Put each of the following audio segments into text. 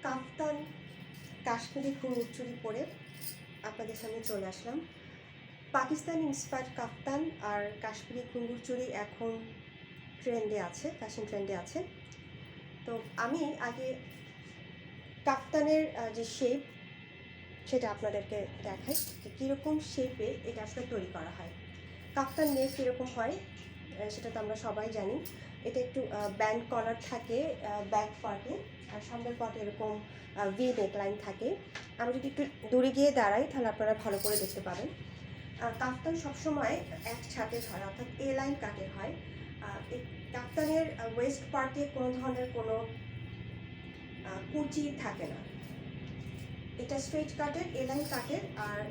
কাফতান কাশ্মীরি ঘুঙুর চুড়ি পরে আপনাদের সামনে চলে আসলাম। পাকিস্তান ইন্সপায়ার্ড কাফতান আর কাশ্মীরি ঘুঙুর চুড়ি এখন ট্রেন্ডে আছে, ফ্যাশন ট্রেন্ডে আছে। তো আমি আগে কাফতানের যে শেপ সেটা আপনাদেরকে দেখাই যে কীরকম শেপে এটা আসলে তৈরি করা হয়। কাফতান নেক কীরকম হয় সেটা তো আমরা সবাই জানি। এটা একটু ব্যান্ড কলার থাকে ব্যাক পার্টে, আর সামনের পার্টে এরকম ভি নেকলাইন থাকে। আমি যদি একটু দূরে গিয়ে দাঁড়াই তাহলে আপনারা ভালো করে দেখতে পাবেন। কাফতান সবসময় এক ছাটের হয়, অর্থাৎ এ লাইন কাটের হয়। এই কাফতানের ওয়েস্ট পার্টে কোনো ধরনের কোনো কুচি থাকে না, এটা স্ট্রেট কাটের, এ লাইন কাটের। আর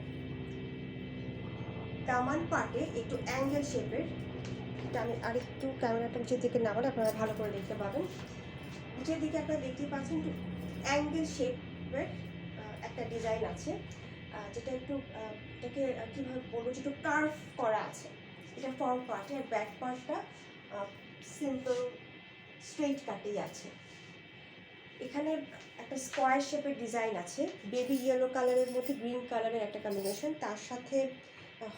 দামান পার্টে একটু অ্যাঙ্গেল শেপের। এটা আমি আরেকটু ক্যামেরাটা নিচের দিকে নামালে আপনারা ভালো করে দেখতে পাবেন। নিচের দিকে আপনারা দেখতেই পাচ্ছেন একটু অ্যাঙ্গেল শেপের একটা ডিজাইন আছে, যেটা একটু এটাকে কীভাবে বলবো, একটু কার্ভ করা আছে। এটা ফ্রন্ট পার্টে, আর ব্যাক পার্টটা সিম্পল স্ট্রেট কাটেই আছে। এখানে একটা স্কোয়ার শেপের ডিজাইন আছে, বেবি ইয়েলো কালারের মধ্যে গ্রিন কালারের একটা কম্বিনেশন, তার সাথে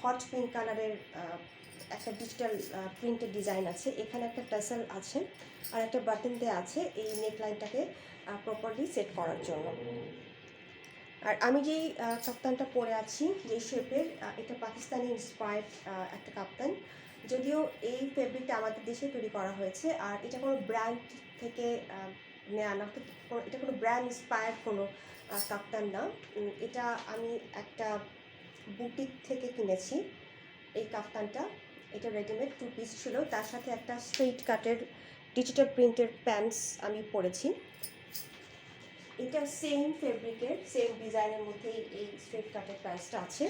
হট পিঙ্ক কালারের একটা ডিজিটাল প্রিন্টের ডিজাইন আছে। এখানে একটা টাসেল আছে আর একটা বাটন দেওয়া আছে এই নেকলাইনটাকে প্রপারলি সেট করার জন্য। আর আমি যেই কাপ্তানটা পরে আছি যে শেপের, এটা পাকিস্তানি ইন্সপায়ার্ড একটা কাপ্তান। যদিও এই ফেব্রিকটা আমাদের দেশে তৈরি করা হয়েছে, আর এটা কোনো ব্র্যান্ড থেকে নেওয়া না, এটা কোনো ব্র্যান্ড ইন্সপায়ার্ড কোনো কাপ্তান না। এটা আমি একটা বুটিক থেকে কিনেছি এই কাফতানটা। এটা রেডিমেড 2 পিস ছিল, তার সাথে একটা স্ট্রেইট কাটের ডিজিটাল প্রিন্টের প্যান্টস আমি পরেছি। এটা সেম ফেব্রিকের সেম ডিজাইনের মধ্যেই এই স্ট্রেইট কাটের প্যান্টসটা আছে।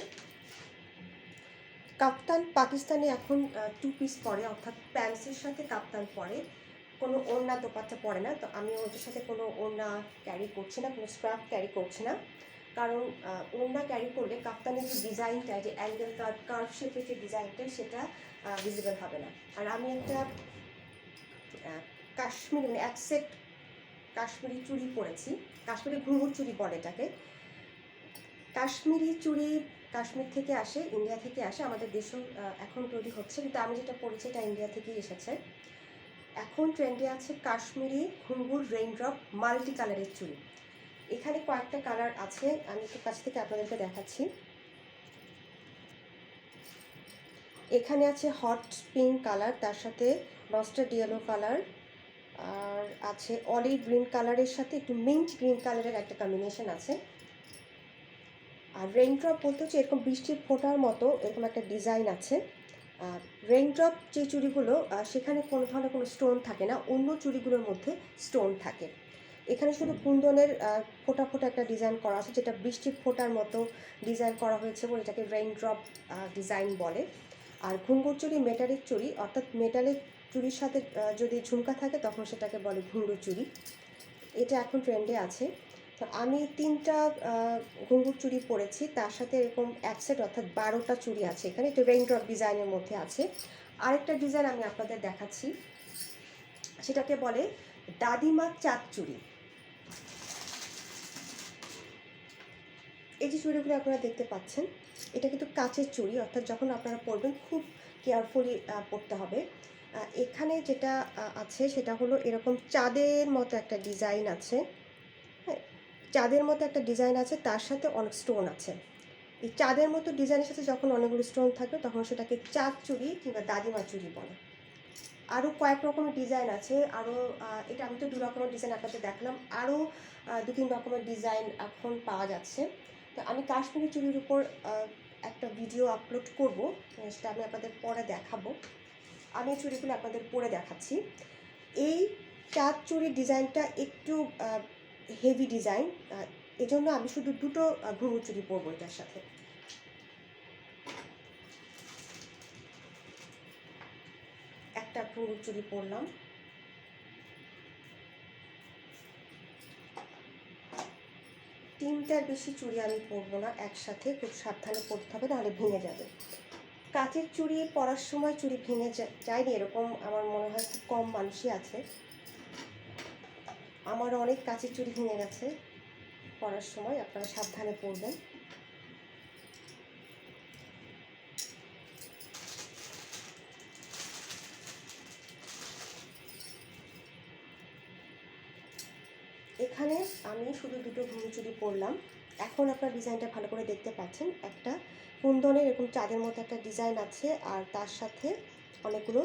কাফতান পাকিস্তানে এখন 2 পিস পরে, অর্থাৎ প্যান্টসের সাথে কাফতান পরে, কোনো ওড়না দোপাট্টা পরে না। তো আমি ওটার সাথে কোনো ওড়না ক্যারি করছি না, কোনো স্ক্রাফ ক্যারি করছি না, কারণ ওড়না ক্যারি করলে কাফতানের যে ডিজাইনটা, যে অ্যাঙ্গেল কার্ভ শেপের যে ডিজাইনটা, সেটা ভিজিবল হবে না। আর আমি একটা কাশ্মীরি মানে এক সেট কাশ্মীরি চুড়ি পরেছি, কাশ্মীরি ঘুঙুর চুড়ি বলে এটাকে। কাশ্মীরি চুড়ি কাশ্মীর থেকে আসে, ইন্ডিয়া থেকে আসে, আমাদের দেশেও এখন তৈরি হচ্ছে, কিন্তু আমি যেটা পরেছি এটা ইন্ডিয়া থেকেই এসেছে। এখন ট্রেন্ডে আছে কাশ্মীরি ঘুঙুর রেইনড্রপ মাল্টি কালারের চুড়ি। এখানে কয়েকটা কালার আছে, আমি একটু কাছ থেকে আপনাদেরকে দেখাচ্ছি। এখানে আছে হট পিঙ্ক কালার, তার সাথে মাস্টার্ড ইয়েলো কালার, আর আছে অলিভ গ্রিন কালারের সাথে একটু মিন্ট গ্রিন কালারের একটা কম্বিনেশন আছে। আর রেইনড্রপ বলতে হচ্ছে এরকম বৃষ্টির ফোঁটার মতো এরকম একটা ডিজাইন আছে। রেইনড্রপ যে চুড়িগুলো, সেখানে কোনো ধরনের কোনো স্টোন থাকে না, অন্য চুড়িগুলোর মধ্যে স্টোন থাকে। এখানে শুধু কুন্দনের ফোঁটা ফোঁটা একটা ডিজাইন করা আছে, যেটা বৃষ্টির ফোঁটার মতো ডিজাইন করা হয়েছে বলে এটাকে রেইনড্রপ ডিজাইন বলে। আর ঘুঙুর চুড়ি মেটালের চুড়ি, অর্থাৎ মেটালের চুড়ির সাথে যদি ঝুমকা থাকে তখন সেটাকে বলে ঘুঙুর চুড়ি। এটা এখন ট্রেন্ডে আছে। তো আমি 3টা ঘুঙুর চুড়ি পরেছি, তার সাথে এরকম এক সেট অর্থাৎ 12টা চুড়ি আছে এখানে, একটু রেইনড্রপ ডিজাইনের মধ্যে আছে। আরেকটা ডিজাইন আমি আপনাদের দেখাচ্ছি, সেটাকে বলে দাদিমা চাঁদ চুড়ি। এই যে চুড়িগুলো আপনারা দেখতে পাচ্ছেন, এটা কিন্তু কাচের চুড়ি, অর্থাৎ যখন আপনারা পরবেন খুব কেয়ারফুলি পরতে হবে। এখানে যেটা আছে সেটা হলো এরকম চাঁদের মতো একটা ডিজাইন আছে, হ্যাঁ, চাঁদের মতো একটা ডিজাইন আছে, তার সাথে অনেক স্টোন আছে। এই চাঁদের মতো ডিজাইনের সাথে যখন অনেকগুলো স্টোন থাকবে তখন সেটাকে চাঁদ চুড়ি কিংবা দাদিমা চুড়ি বলে। আরও কয়েক রকমের ডিজাইন আছে, আরও এটা আমি তো 2 রকমের ডিজাইন আপনাদের দেখালাম, আরও 2-3 রকমের ডিজাইন এখন পাওয়া যাচ্ছে। তো আমি কাশ্মীরি চুড়ির উপর একটা ভিডিও আপলোড করব, সেটা আমি আপনাদের পরে দেখাবো। আমি এই চুড়িগুলো আপনাদের পরে দেখাচ্ছি। এই চাঁদ চুড়ির ডিজাইনটা একটু হেভি ডিজাইন, এজন্য আমি শুধু 2টো ঘুঙুর চুড়ি পরবো এটার সাথে। একটা ঘুঙুর চুড়ি পরলাম, তিনটার বেশি চুড়ি আমি পরবো না একসাথে, খুব সাবধানে পরতে হবে, নাহলে ভেঙে যাবে। কাচের চুড়ি পরার সময় চুড়ি ভেঙে যায়নি এরকম আমার মনে হয় খুব কম মানুষই আছে। আমার অনেক কাচের চুড়ি ভেঙে গেছে, পরার সময় আপনারা সাবধানে পরবেন। এখানে আমি শুধু দুটো ঘুঙুচুরি পরলাম। এখন আপনার ডিজাইনটা ভালো করে দেখতে পাচ্ছেন, একটা কুন্দনের এরকম চাঁদের মতো একটা ডিজাইন আছে, আর তার সাথে অনেকগুলো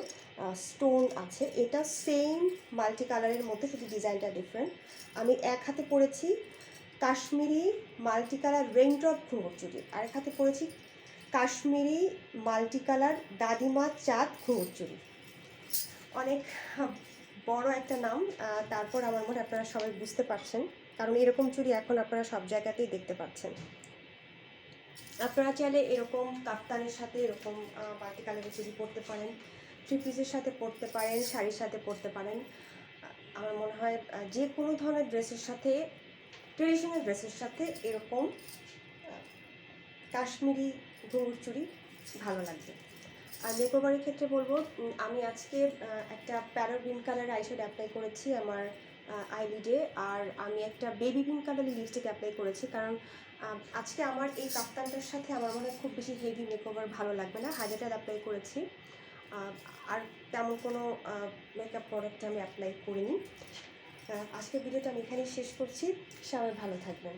স্টোন আছে। এটা সেম মাল্টি কালারের মধ্যে, শুধু ডিজাইনটা ডিফারেন্ট। আমি এক হাতে পরেছি কাশ্মীরি মাল্টি কালার রেইনড্রপ ঘুঙুরচুরি, আর এক হাতে পরেছি কাশ্মীরি মাল্টি কালার দাদিমা চাঁদ ঘুঙুরচুরি। অনেক বড় একটা নাম, তারপর আমার মনে আপনারা সবাই বুঝতে পারছেন, কারণ এরকম চুড়ি এখন আপনারা সব জায়গাতেই দেখতে পাচ্ছেন। আপনারা চাইলে এরকম কাপ্তানের সাথে এরকম মাল্টি কালারের চুড়ি পরতে পারেন, থ্রি পিসের সাথে পরতে পারেন, শাড়ির সাথে পরতে পারেন। আমার মনে হয় যে কোনো ধরনের ড্রেসের সাথে, ট্রেডিশনাল ড্রেসের সাথে এরকম কাশ্মীরি ঘুঙুর চুড়ি ভালো লাগবে। আর মেকওভারের ক্ষেত্রে বলবো, আমি আজকে একটা প্যারো গ্রিন কালার আইশ্যাডো অ্যাপ্লাই করেছি আমার আইলিডে, আর আমি একটা বেবি পিঙ্ক কালারের লিপস্টিক অ্যাপ্লাই করেছি, কারণ আজকে আমার এই কাপ্তানটার সাথে আমার মনে হয় খুব বেশি হেভি মেকওভার ভালো লাগবে না। হাইলাইটার অ্যাপ্লাই করেছি, আর তেমন কোনো মেকআপ প্রোডাক্ট আমি অ্যাপ্লাই করিনি। আজকের ভিডিওটা আমি এখানেই শেষ করছি। সবাই ভালো থাকবেন।